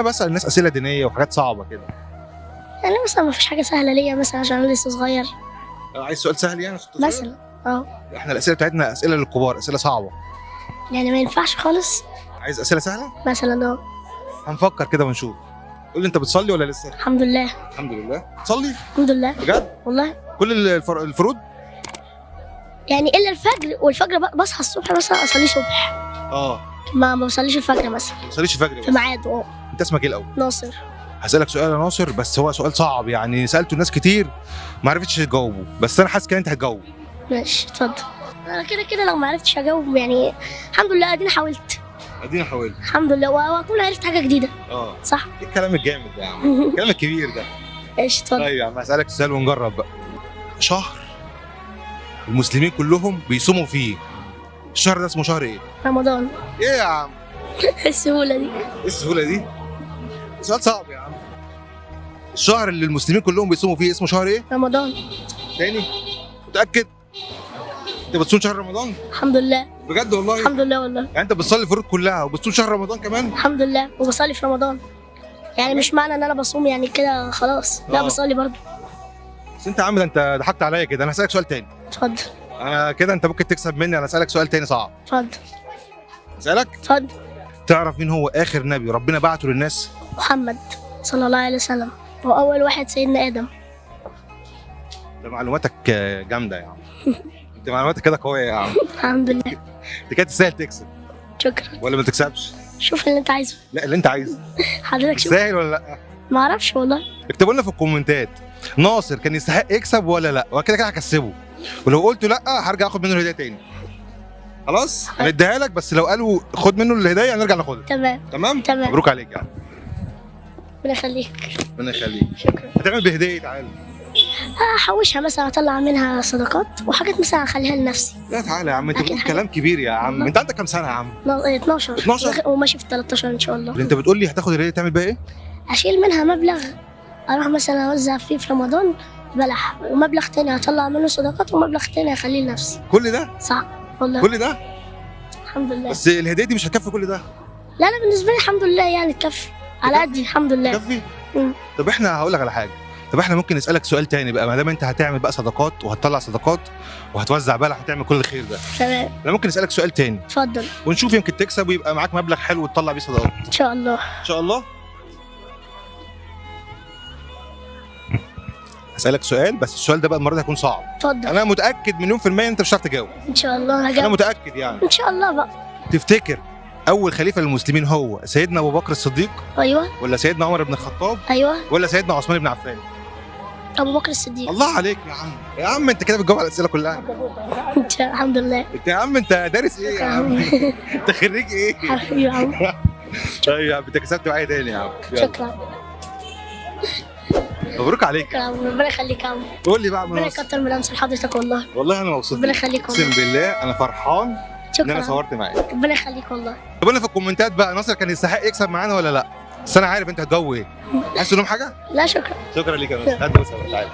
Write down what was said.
انا بسأل الناس اسئله دينيه وحاجات صعبه كده. يعني مثلا ما فيش حاجة سهلة ليا مثلا عشان أنا لسه صغير عايز سؤال سهل يعني عشان تصغر؟ مثلا. اه احنا الاسئله بتاعتنا اسئله للكبار، اسئله صعبه. يعني ما ينفعش خالص عايز اسئله سهله؟ مثلا. هنفكر كده ونشوف. قول لي انت بتصلي ولا لسه؟ الحمد لله. الحمد لله. تصلي؟ الحمد لله بجد؟ والله. كل الفروض؟ يعني إلا الفجر، والفجر بصحى الصبح مثلا أصلي صبح، اه. ما بصليش الفجر مثلا ما تصليش الفجر في بس. ميعاده. انت اسمك ايه الاول؟ ناصر. هسألك سؤال يا ناصر، بس هو سؤال صعب يعني سألته ناس كتير ما عرفتش تجاوبه، بس انا حاسس كده انت هتجاوب. ماشي اتفضل. أنا كده كده لو ما عرفتش أجاوب يعني الحمد لله أديني حاولت. ادينا حاولت. الحمد لله وأكون عرفت حاجة جديدة. اه. صح. ايه الكلام الجامد ده يا عم؟ الكلام الكبير ده. ماشي اتفضل. طيب يا عم هسألك سؤال ونجرب بقى. شهر المسلمين كلهم بيصوموا فيه، الشهر ده اسمه شهر ايه؟ رمضان. ايه يا عم؟ إيه السهولة دي؟ ايه السهولة دي؟ سؤال صعب يا عم. الشهر اللي المسلمين كلهم بيصوموا فيه اسمه شهر ايه؟ رمضان. تاني؟ متأكد؟ انت بتصوم شهر رمضان؟ الحمد لله. بجد والله؟ الحمد لله والله. يعني انت بتصلي الفروض كلها وبتصوم شهر رمضان كمان؟ الحمد لله وبصلي في رمضان. يعني مش معنى ان انا بصوم يعني كده خلاص، لا بصلي برضه. بس انت يا عم ده انت ضحكت عليا كده، انا هسألك سؤال تاني. اتفضل. انا كده انت ممكن تكسب مني، انا هسألك سؤال تاني صعب. اتفضل. اسألك؟ اتفضل. تعرف مين هو آخر نبي ربنا بعته للناس؟ محمد صلى الله عليه وسلم، واول واحد سيدنا ادم. ده معلوماتك جامدة يا عم. انت معلوماتك كده قوية يا عم. الحمد لله. انت كده تستاهل تكسب شكرا. ولا ما تكسبش؟ شوف اللي انت عايزه. لا اللي انت عايزه. حضرتك شوف. تستاهل ولا لا؟ ما اعرفش والله. اكتبوا لنا في الكومنتات ناصر كان يستحق يكسب ولا لا، وكده كده هكسبه، ولو قلتوا لا هرجع اخد منه الهديه تاني. خلاص هنديها لك، بس لو قالوا خد منه الهديه هنرجع ناخدها. تمام. تمام؟ تمام. مبروك عليك يا عم. ربنا يخليك. ربنا يخليك. شكرا. هتعمل بهديه تعالى. احوشها مثلا اطلع منها صدقات وحاجات مثلا اخليها لنفسي. لا تعالى يا عم، انت أكيد بتقول حاجة. كلام كبير يا عم. انت عندك كام سنه يا عم؟ 12. 12؟ وماشي في 13 ان شاء الله. اللي انت بتقول لي هتاخد الهديه تعمل بيها ايه؟ اشيل منها مبلغ اروح مثلا اوزع فيه في رمضان بلح، ومبلغ تاني هطلع منه صدقات، ومبلغ تاني اخليه لنفسي. كل ده؟ صح والله. كل ده؟ الحمد لله. بس الهديه دي مش هتكفي كل ده. لا انا بالنسبه لي الحمد لله يعني تكفي على قدي الحمد لله. تكفي؟ مم. طب احنا هقول لك على حاجه. طب احنا ممكن نسالك سؤال تاني بقى، ما دام انت هتعمل بقى صدقات وهتطلع صدقات وهتوزع بلح وتعمل كل الخير ده، تمام. انا ممكن نسالك سؤال تاني اتفضل. ونشوف يمكن تكسب ويبقى معاك مبلغ حلو وتطلع بيه صدقات. ان شاء الله. ان شاء الله. هسالك سؤال، بس السؤال ده بقى المره دي هيكون صعب. اتفضل. انا متاكد مليون في الميه انت مش هتعرف تجاوب. ان شاء الله انا هجاوب. متاكد يعني. ان شاء الله بقى. تفتكر اول خليفه للمسلمين هو سيدنا ابو بكر الصديق ايوه. ولا سيدنا عمر بن الخطاب ايوه. ولا سيدنا عثمان بن عفان؟ ابو بكر الصديق. الله عليك يا عم. يا عم انت كده بتجاوب على الاسئله كلها. الحمد لله. انت يا عم انت دارس ايه يا عم؟ انت خريج ايه؟ حبيبي يا عم. طيب يا عم انت كسبت معايا تاني يا عم. يلا. شكرا. مبروك عليك. شكرا. ربنا يخليك يا عم. قول لي بقى ربنا مناصر. يكتر من امثال حضرتك والله. والله انا مبسوط. ربنا يخليك والله. اقسم بالله انا فرحان ان انا شكرا. صورت معاك. ربنا يخليك والله. طب قول في الكومنتات بقى ناصر كان يستحق يكسب معانا ولا لا؟ بس انا عارف انت هتجاوب ايه. عايز تقول لهم حاجه؟ لا شكرا. شكرا ليك يا ناصر. هات بص تعالى.